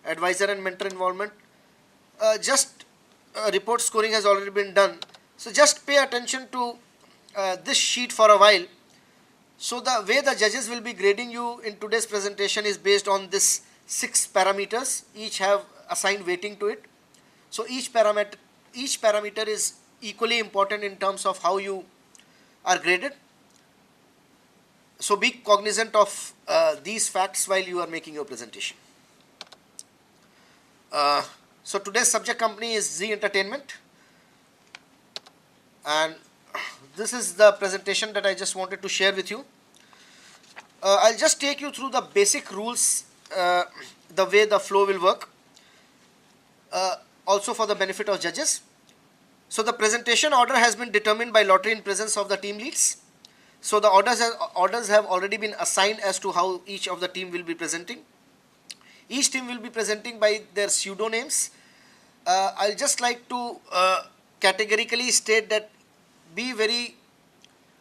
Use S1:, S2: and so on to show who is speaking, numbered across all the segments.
S1: advisor and mentor involvement. Just report scoring has already been done. So just pay attention to this sheet for a while. So the way the judges will be grading you in today's presentation is based on this 6 parameters. Each have assigned weighting to it. So each parameter is equally important in terms of how you are graded. So be cognizant of these facts while you are making your presentation. So today's subject company is Zee Entertainment, and this is the presentation that I just wanted to share with you. I'll just take you through the basic rules, the way the flow will work, also for the benefit of judges. So the presentation order has been determined by lottery in presence of the team leads. So the orders have already been assigned as to how each of the team will be presenting. Each team will be presenting by their pseudonames. I'll just like to categorically state that be very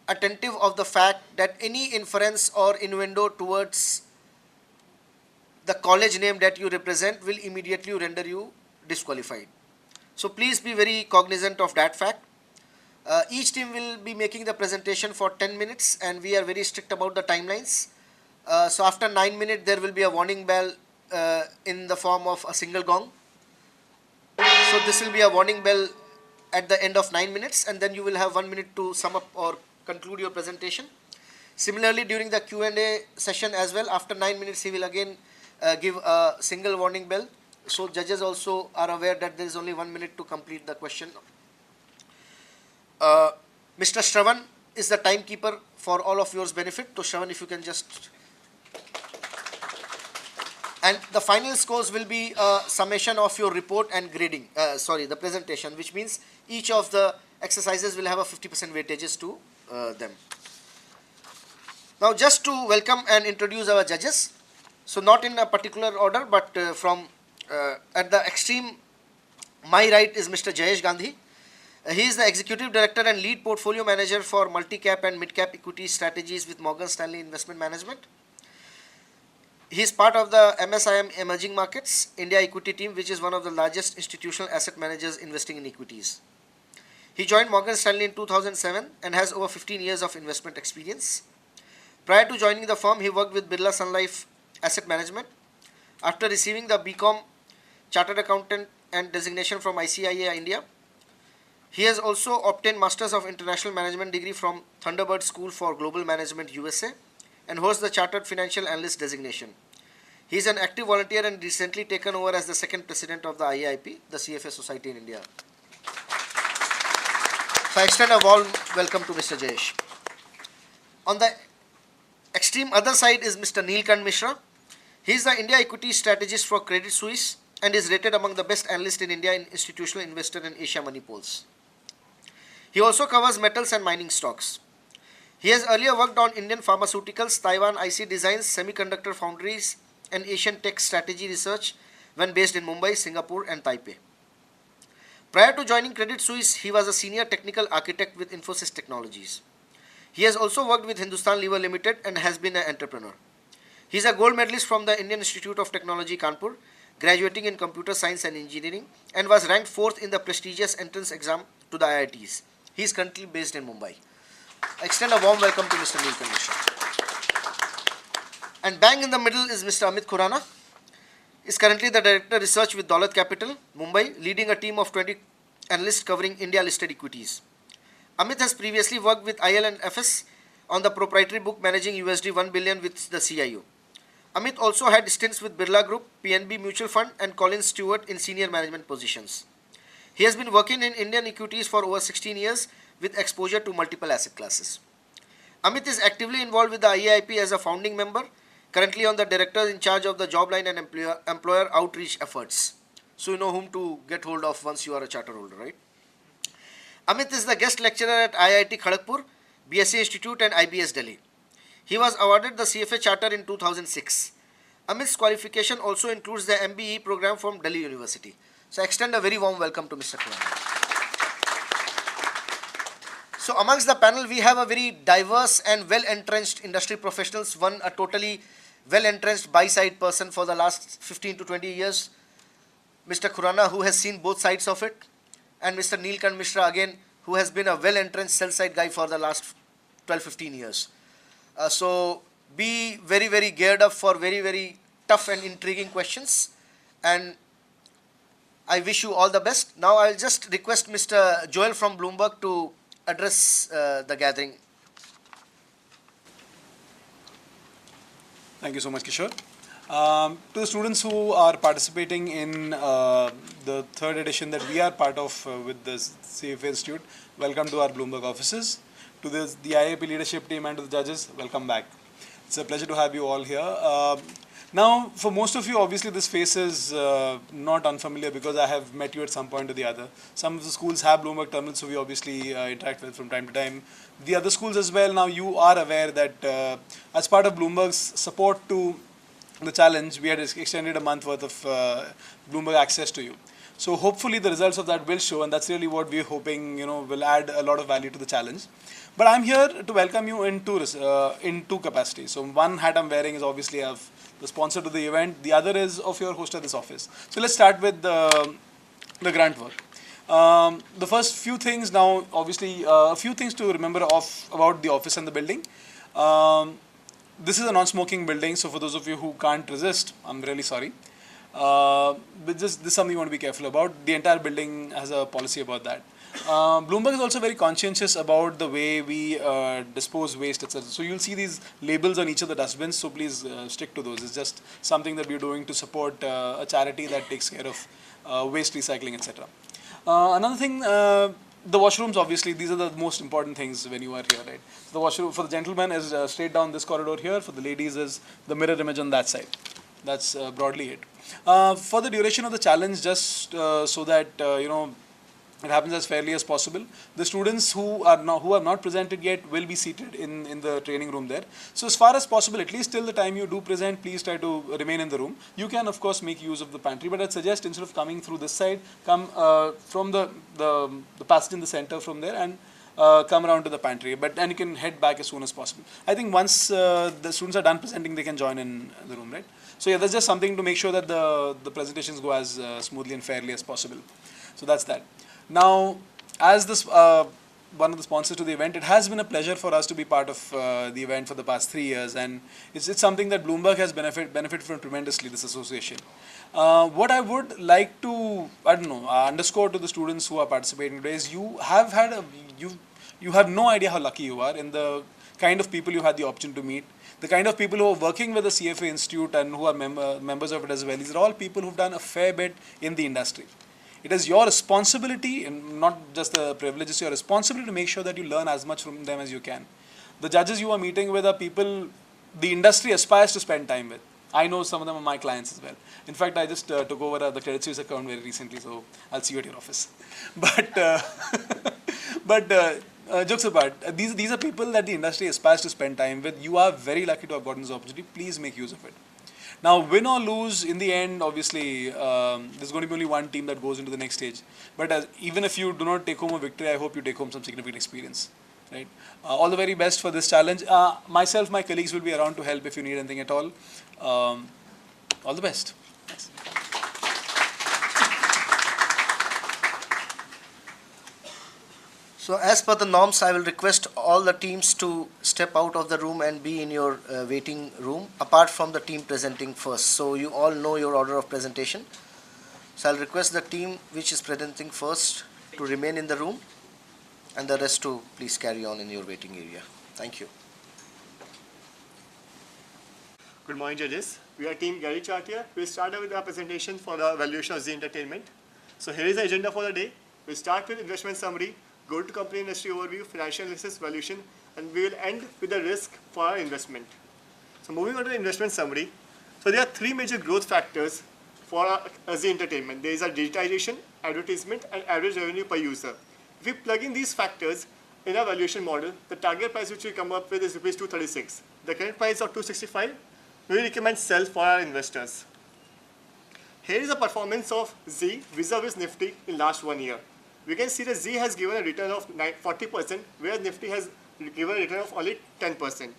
S1: attentive of the fact that any inference or innuendo towards the college name that you represent will immediately render you disqualified. So please be very cognizant of that fact. Each team will be making the presentation for 10 minutes and we are very strict about the timelines. So after 9 minutes there will be a warning bell in the form of a single gong. So this will be a warning bell at the end of 9 minutes, and then you will have 1 minute to sum up or conclude your presentation. Similarly, during the Q&A session as well, after 9 minutes he will again give a single warning bell. So judges also are aware that there is only 1 minute to complete the question. Mr. Shravan is the timekeeper for all of yours benefit. So Shravan, if you can just... And the final scores will be a summation of your report and grading, the presentation, which means each of the exercises will have a 50% weightages to them. Now just to welcome and introduce our judges. So not in a particular order, but from at the extreme, my right is Mr. Jayesh Gandhi. He is the Executive Director and Lead Portfolio Manager for Multi-Cap and Mid-Cap Equity Strategies with Morgan Stanley Investment Management. He is part of the MSIM Emerging Markets India Equity Team, which is one of the largest institutional asset managers investing in equities. He joined Morgan Stanley in 2007 and has over 15 years of investment experience. Prior to joining the firm, he worked with Birla Sun Life Asset Management. After receiving the BCom Chartered Accountant and designation from ICIA India, he has also obtained Masters of International Management degree from Thunderbird School for Global Management USA and holds the Chartered Financial Analyst designation. He is an active volunteer and recently taken over as the second president of the IAIP, the CFA Society in India. So I extend a warm welcome to Mr. Jayesh. On the extreme other side is Mr. Neelkant Mishra. He is the India Equity Strategist for Credit Suisse and is rated among the best analysts in India in Institutional Investor and Asia Money polls. He also covers metals and mining stocks. He has earlier worked on Indian pharmaceuticals, Taiwan IC designs, semiconductor foundries, and Asian tech strategy research when based in Mumbai, Singapore, and Taipei. Prior to joining Credit Suisse, he was a senior technical architect with Infosys Technologies. He has also worked with Hindustan Lever Limited and has been an entrepreneur. He is a gold medalist from the Indian Institute of Technology, Kanpur, graduating in computer science and engineering, and was ranked 4th in the prestigious entrance exam to the IITs. He is currently based in Mumbai. I extend a warm welcome to Mr. Neelkant Mishra. And bang in the middle is Mr. Amit Khurana. He is currently the Director of Research with Daulat Capital, Mumbai, leading a team of 20 analysts covering India-listed equities. Amit has previously worked with IL&FS on the proprietary book managing $1 billion with the CIO. Amit also had stints with Birla Group, PNB Mutual Fund, and Collins Stewart in senior management positions. He has been working in Indian equities for over 16 years with exposure to multiple asset classes. Amit is actively involved with the IAIP as a founding member, currently on the directors in charge of the job line and employer outreach efforts. So you know whom to get hold of once you are a charter holder, right? Amit is the guest lecturer at IIT Kharagpur, BSc Institute and IBS Delhi. He was awarded the CFA charter in 2006. Amit's qualification also includes the MBE program from Delhi University. So I extend a very warm welcome to Mr. Khurana. So amongst the panel, we have a very diverse and well-entrenched industry professionals, one a totally well-entrenched buy-side person for the last 15 to 20 years, Mr. Khurana, who has seen both sides of it, and Mr. Neelkant Mishra again, who has been a well-entrenched sell-side guy for the last 12-15 years. So be very, very geared up for very, very tough and intriguing questions, and I wish you all the best. Now I'll just request Mr. Joel from Bloomberg to address the gathering.
S2: Thank you so much, Kishore. To the students who are participating in the third edition that we are part of with the CFA Institute, welcome to our Bloomberg offices. To the IAP leadership team and to the judges, welcome back. It's a pleasure to have you all here. Now, for most of you, obviously this face is not unfamiliar because I have met you at some point or the other. Some of the schools have Bloomberg terminals, so we obviously interact with from time to time. The other schools as well, now you are aware that as part of Bloomberg's support to the challenge, we had extended a month worth of Bloomberg access to you. So hopefully the results of that will show, and that's really what we're hoping, will add a lot of value to the challenge. But I'm here to welcome you in two capacities. So one hat I'm wearing is obviously of the sponsor to the event. The other is of your host at this office. So let's start with the grant work. The first few things now, obviously, a few things to remember about the office and the building. This is a non-smoking building, so for those of you who can't resist, I'm really sorry. But this is something you want to be careful about. The entire building has a policy about that. Bloomberg is also very conscientious about the way we dispose waste, etc. So you'll see these labels on each of the dustbins, so please stick to those. It's just something that we're doing to support a charity that takes care of waste recycling, etc. Another thing, the washrooms, obviously, these are the most important things when you are here, right? The washroom for the gentlemen is straight down this corridor here. For the ladies is the mirror image on that side. That's broadly it. For the duration of the challenge, just so that, it happens as fairly as possible. The students who have not presented yet will be seated in the training room there. So as far as possible, at least till the time you do present, please try to remain in the room. You can of course make use of the pantry, but I'd suggest instead of coming through this side, come from the passage in the center from there and come around to the pantry. And you can head back as soon as possible. I think once the students are done presenting, they can join in the room, right? So yeah, that's just something to make sure that the presentations go as smoothly and fairly as possible. So that's that. Now, as this one of the sponsors to the event, it has been a pleasure for us to be part of the event for the past 3 years, and it's something that Bloomberg has benefited from tremendously, this association. What I would like to, underscore to the students who are participating today is you have no idea how lucky you are in the kind of people you had the option to meet, the kind of people who are working with the CFA Institute and who are members of it as well. These are all people who've done a fair bit in the industry. It is your responsibility, and not just the privilege, it's your responsibility to make sure that you learn as much from them as you can. The judges you are meeting with are people the industry aspires to spend time with. I know some of them are my clients as well. In fact, I just took over the Credit Suisse account very recently, so I'll see you at your office. But jokes apart, these are people that the industry aspires to spend time with. You are very lucky to have gotten this opportunity. Please make use of it. Now, win or lose, in the end, obviously, there's going to be only one team that goes into the next stage. But even if you do not take home a victory, I hope you take home some significant experience. Right? All the very best for this challenge. Myself, my colleagues will be around to help if you need anything at all. All the best. Thanks.
S1: So as per the norms, I will request all the teams to step out of the room and be in your waiting room, apart from the team presenting first. So you all know your order of presentation. So I'll request the team which is presenting first to remain in the room, and the rest to please carry on in your waiting area. Thank you.
S3: Good morning, judges. We are team Gary Chart here. We'll start with our presentation for the valuation of Zee Entertainment. So here is the agenda for the day. We'll start with investment summary, go to company industry overview, financial analysis, valuation, and we will end with the risk for our investment. So moving on to the investment summary. So there are three major growth factors for Zee Entertainment. There is a digitization, advertisement, and average revenue per user. If we plug in these factors in our valuation model, the target price which we come up with is rupees 236. The current price of 265, we recommend sell for our investors. Here is the performance of Zee vis-a-vis Nifty in last 1 year. We can see that Zee has given a return of 40%, whereas Nifty has given a return of only 10%.